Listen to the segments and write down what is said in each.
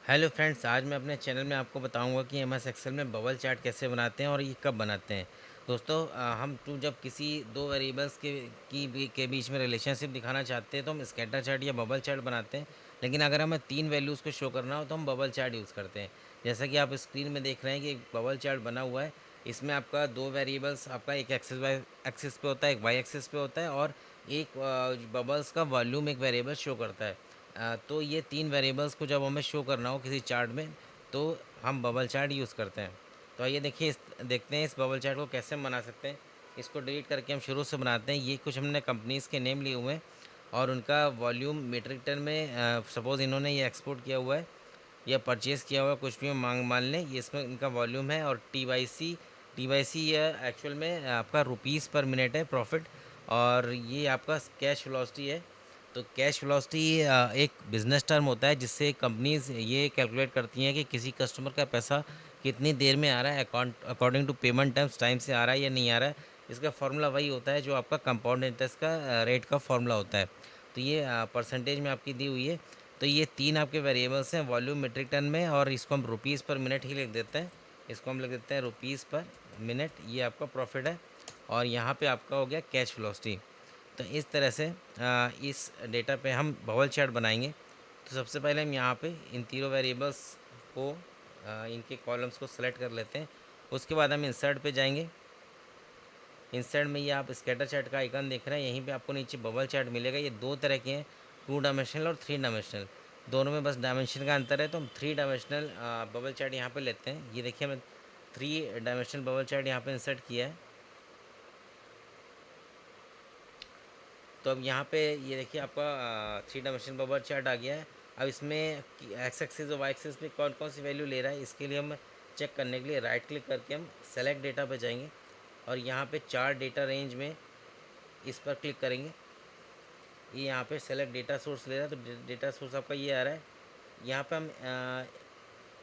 Hello friends, आज मैं अपने चैनल में आपको बताऊंगा कि एम एस एक्सेल में बबल चार्ट कैसे बनाते हैं और ये कब बनाते हैं। दोस्तों, जब किसी दो वेरिएबल्स के बीच में रिलेशनशिप दिखाना चाहते हैं तो हम स्कैटर चार्ट या बबल चार्ट बनाते हैं। लेकिन अगर हमें तीन वैल्यूज़ को शो करना हो तो हम बबल चार्ट यूज़ करते हैं। जैसा कि आप स्क्रीन में देख रहे हैं कि एक बबल चार्ट बना हुआ है। इसमें आपका दो वेरिएबल्स, आपका एक एक्सिस पे होता है, एक वाई एक्सिस पे होता है, और एक बबल्स का वॉल्यूम एक वेरिएबल शो करता है। तो ये 3 वेरिएबल्स को जब हमें शो करना हो किसी चार्ट में, तो हम बबल चार्ट यूज़ करते हैं। तो आइए देखते हैं इस बबल चार्ट को कैसे हम बना सकते हैं। इसको डिलीट करके हम शुरू से बनाते हैं। ये कुछ हमने कंपनीज़ के नेम लिए हुए हैं और उनका वॉल्यूम मीट्रिक टन में, सपोज़ इन्होंने ये एक्सपोर्ट किया हुआ है या परचेज़ किया हुआ है, कुछ भी हम मान लें, ये इसमें इनका वॉल्यूम है। और टी वाई सी ये एक्चुअल में आपका रुपीज़ पर मिनट है प्रॉफ़िट। और ये आपका कैश वेलोसिटी है। तो कैश वेलोसिटी एक बिज़नेस टर्म होता है जिससे कंपनीज़ ये कैलकुलेट करती हैं कि किसी कस्टमर का पैसा कितनी देर में आ रहा है, according to payment terms, time से आ रहा है या नहीं आ रहा है। इसका फ़ॉर्मूला वही होता है जो आपका कंपाउंड इंटरेस्ट का रेट का फ़ॉर्मूला होता है। तो ये परसेंटेज में आपकी दी हुई है। तो ये 3 आपके वेरिएबल्स हैं, वॉल्यूम मीट्रिक टन में, और इसको हम रुपीज़ पर मिनट ही लिख देते हैं। इसको हम लिख देते हैं रुपीज़ पर मिनट, ये आपका प्रॉफ़िट है। और यहाँ पे आपका हो गया कैश वेलोसिटी। तो इस तरह से इस डेटा पे हम बबल चार्ट बनाएंगे। तो सबसे पहले हम यहाँ पे इन तीनों वेरिएबल्स को, इनके कॉलम्स को सेलेक्ट कर लेते हैं। उसके बाद हम इंसर्ट पे जाएंगे। इंसर्ट में ये आप स्कैटर चार्ट का आइकन देख रहे हैं, यहीं पे आपको नीचे बबल चार्ट मिलेगा। ये दो तरह के हैं, 2 डायमेंशनल और 3 डायमेंशनल। दोनों में बस डायमेंशन का अंतर है। तो हम 3 डायमेंशनल बबल चार्ट यहाँ पे लेते हैं। ये देखिए, मैं 3 डायमेंशनल बबल चार्ट यहाँ पे इंसर्ट किया है। तो अब यहाँ पे ये देखिए, आपका 3 डायमेंशन बबल चार्ट आ गया है। अब इसमें एक्स एक्सिस और वाई एक्सिस पे कौन कौन सी वैल्यू ले रहा है, इसके लिए हम चेक करने के लिए राइट क्लिक करके हम सेलेक्ट डेटा पे जाएंगे। और यहाँ पे चार डेटा रेंज में इस पर क्लिक करेंगे। ये यहाँ पे सेलेक्ट डेटा सोर्स ले रहा है, तो डेटा सोर्स आपका ये आ रहा है। यहाँ पे हम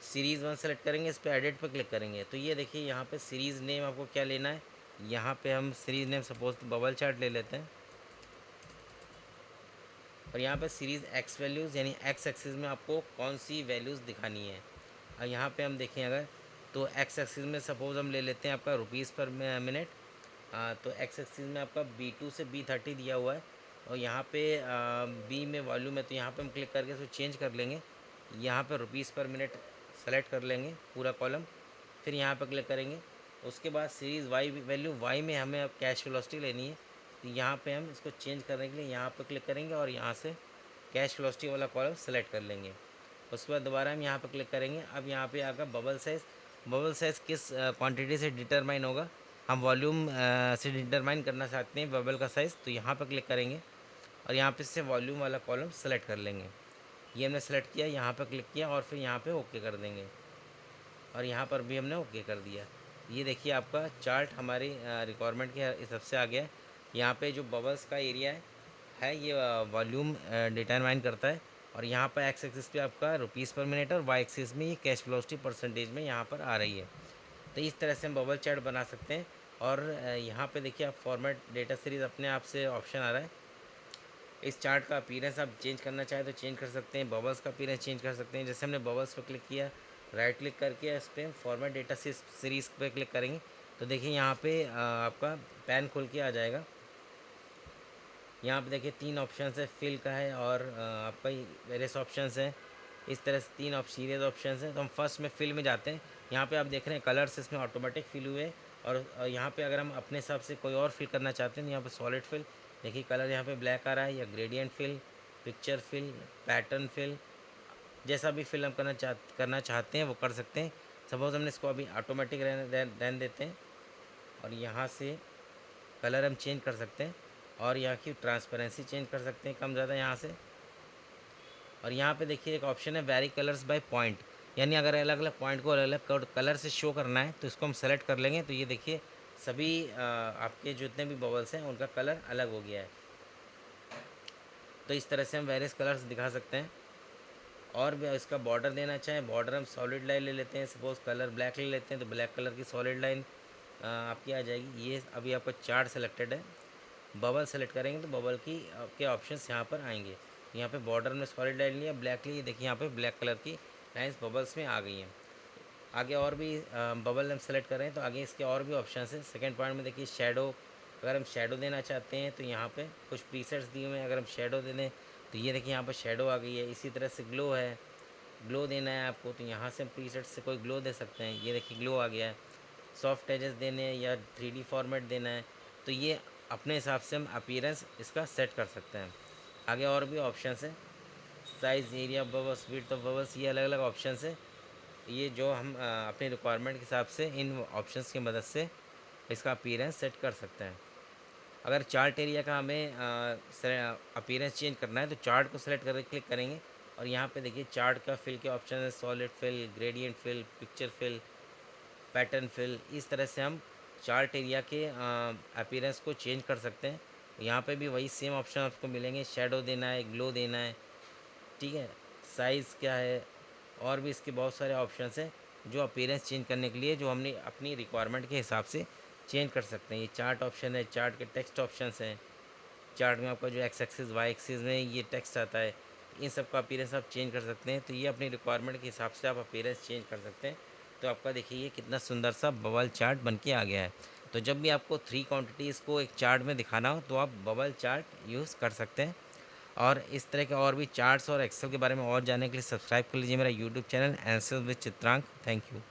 सीरीज़ वन सेलेक्ट करेंगे, इस पर एडिट पर क्लिक करेंगे। तो ये देखिए, यहाँ पे सीरीज़ नेम आपको क्या लेना है। यहाँ पे हम series name suppose bubble chart ले लेते हैं। और यहाँ पे सीरीज़ एक्स वैल्यूज़, यानी एक्स एक्सिस में आपको कौन सी वैल्यूज़ दिखानी है। और यहाँ पे हम देखें अगर, तो एक्स एक्सिस में सपोज़ हम ले लेते हैं आपका रुपीज़ पर मिनट। तो एक्स एक्सिस में आपका B2 से B30 दिया हुआ है। और यहाँ पे बी में वॉल्यूम है, तो यहाँ पे हम क्लिक करके इसको चेंज कर लेंगे। यहाँ पे रुपीज़ पर मिनट सेलेक्ट कर लेंगे पूरा कॉलम। फिर यहाँ पर क्लिक करेंगे। उसके बाद सीरीज़ वाई वैल्यू, वाई में हमें अब कैश वेलोसिटी लेनी है। तो यहाँ पे हम इसको चेंज करने के लिए यहाँ पर क्लिक करेंगे और यहाँ से कैश वेलोसिटी वाला कॉलम सेलेक्ट कर लेंगे। उसके बाद दोबारा हम यहाँ पर क्लिक करेंगे। अब यहाँ पे आकर बबल साइज़, बबल साइज़ किस क्वांटिटी से डिटरमाइन होगा, हम वॉल्यूम से डिटरमाइन करना चाहते हैं बबल का साइज़। तो यहाँ पर क्लिक करेंगे और यहाँ पे से वॉल्यूम वाला कॉलम सेलेक्ट कर लेंगे। ये हमने सेलेक्ट किया, यहाँ पर क्लिक किया और फिर यहाँ पे ओके कर देंगे। और यहाँ पर भी हमने ओके कर दिया। ये देखिए, आपका चार्ट हमारी रिक्वायरमेंट के हिसाब से आ गया है। यहाँ पे जो बबल्स का एरिया है ये वॉल्यूम डिटरमाइन करता है। और यहाँ पर एक्स एक्सिस पे आपका रुपीज़ पर मिनट और वाई एक्सिस में ये कैश वेलोसिटी परसेंटेज में यहाँ पर आ रही है। तो इस तरह से हम बबल चार्ट बना सकते हैं। और यहाँ पे देखिए, आप फॉर्मेट डेटा सीरीज़ अपने आप से ऑप्शन आ रहा है। इस चार्ट का अपीयरेंस आप चेंज करना चाहें तो चेंज कर सकते हैं, बबल्स का अपीयरेंस चेंज कर सकते हैं। जैसे हमने बबल्स पर क्लिक किया, राइट क्लिक करके इस पर फॉर्मेट डेटा सीरीज़ पे क्लिक करेंगे। तो देखिए, यहाँ पे आपका पैन खुल के आ जाएगा। यहाँ पे देखिए 3 ऑप्शंस है, फिल का है और आपका वेरियस ऑप्शंस हैं। इस तरह से 3 सीरीज ऑप्शंस हैं। तो हम फर्स्ट में फिल में जाते हैं। यहाँ पे आप देख रहे हैं कलर्स इसमें ऑटोमेटिक फिल हुए। और यहाँ पे अगर हम अपने हिसाब से कोई और फिल करना चाहते हैं तो यहाँ पे सॉलिड फिल, देखिए कलर यहाँ पे ब्लैक आ रहा है, या gradient fill, picture fill, pattern fill, जैसा भी फिल हम करना चाहते हैं वो कर सकते हैं। सपोज़ हमने इसको अभी ऑटोमेटिक रहने देते हैं। और यहाँ से कलर हम चेंज कर सकते हैं और यहाँ की ट्रांसपेरेंसी चेंज कर सकते हैं कम ज़्यादा यहाँ से। और यहाँ पे देखिए एक ऑप्शन है वेरी कलर्स बाय पॉइंट, यानी अगर अलग अलग पॉइंट को अलग अलग कलर से शो करना है तो इसको हम सेलेक्ट कर लेंगे। तो ये देखिए, सभी आपके जितने भी बबल्स हैं उनका कलर अलग हो गया है। तो इस तरह से हम वेरियस कलर्स दिखा सकते हैं। और भी इसका बॉर्डर देना चाहें, बॉर्डर हम सॉलिड लाइन ले लेते हैं। सपोज़ कलर ब्लैक ले लेते हैं तो ब्लैक कलर की सॉलिड लाइन आपकी आ जाएगी। ये अभी आपका चार्ट सेलेक्टेड है। बबल सेलेक्ट करेंगे तो बबल की आपके ऑप्शंस यहाँ पर आएंगे। यहाँ पे बॉर्डर में सॉलिड लाइन लिया, ब्लैक ली, देखिए यहाँ पे ब्लैक कलर की लाइन्स बबल्स में आ गई हैं। आगे और भी बबल हम सेलेक्ट करें तो आगे इसके और भी ऑप्शन हैं। सेकंड पॉइंट में देखिए शेडो, अगर हम शेडो देना चाहते हैं तो यहाँ पे कुछ प्रीसेट्स दिए हुए हैं। अगर हम शेडो दे दें तो ये देखिए यहाँ पर शेडो आ गई है। इसी तरह से ग्लो है, ग्लो देना है आपको तो यहाँ से हम प्रीसेट से कोई ग्लो दे सकते हैं। ये देखिए ग्लो आ गया है। सॉफ्ट एजेस देने हैं या 3D फॉर्मेट देना है तो ये अपने हिसाब से हम अपीयरेंस इसका सेट कर सकते हैं। आगे और भी ऑप्शन है, size, area bubbles, width of bubbles, ये अलग अलग ऑप्शन है। ये जो हम अपनी रिक्वायरमेंट के हिसाब से इन ऑप्शंस की मदद से इसका अपीयरेंस सेट कर सकते हैं। अगर चार्ट एरिया का हमें अपीयरेंस चेंज करना है तो चार्ट को सेलेक्ट करके क्लिक करेंगे और यहाँ पे देखिए चार्ट का फिल के ऑप्शन है, solid fill, gradient fill, picture fill, pattern fill. इस तरह से हम चार्ट एरिया के अपीयरेंस को चेंज कर सकते हैं। यहाँ पे भी वही सेम ऑप्शन आपको मिलेंगे, शेडो देना है, ग्लो देना है, ठीक है, साइज़ क्या है, और भी इसके बहुत सारे ऑप्शंस हैं जो अपीयरेंस चेंज करने के लिए जो हमने अपनी रिक्वायरमेंट के हिसाब से चेंज कर सकते हैं। ये चार्ट ऑप्शन है, चार्ट के टेक्स्ट ऑप्शंस हैं। चार्ट में आपका जो एक्स एक्सिस वाई एक्सिस में ये टेक्स्ट आता है, इन सब का अपीयरेंस आप चेंज कर सकते हैं। तो ये अपनी रिक्वायरमेंट के हिसाब से आप अपीयरेंस चेंज कर सकते हैं। तो आपका देखिए ये कितना सुंदर सा बबल चार्ट बन के आ गया है। तो जब भी आपको 3 क्वांटिटीज़ को एक चार्ट में दिखाना हो तो आप बबल चार्ट यूज़ कर सकते हैं। और इस तरह के और भी चार्ट्स और एक्सेल के बारे में और जानने के लिए सब्सक्राइब कर लीजिए मेरा YouTube channel answers with Chitrank. Thank you.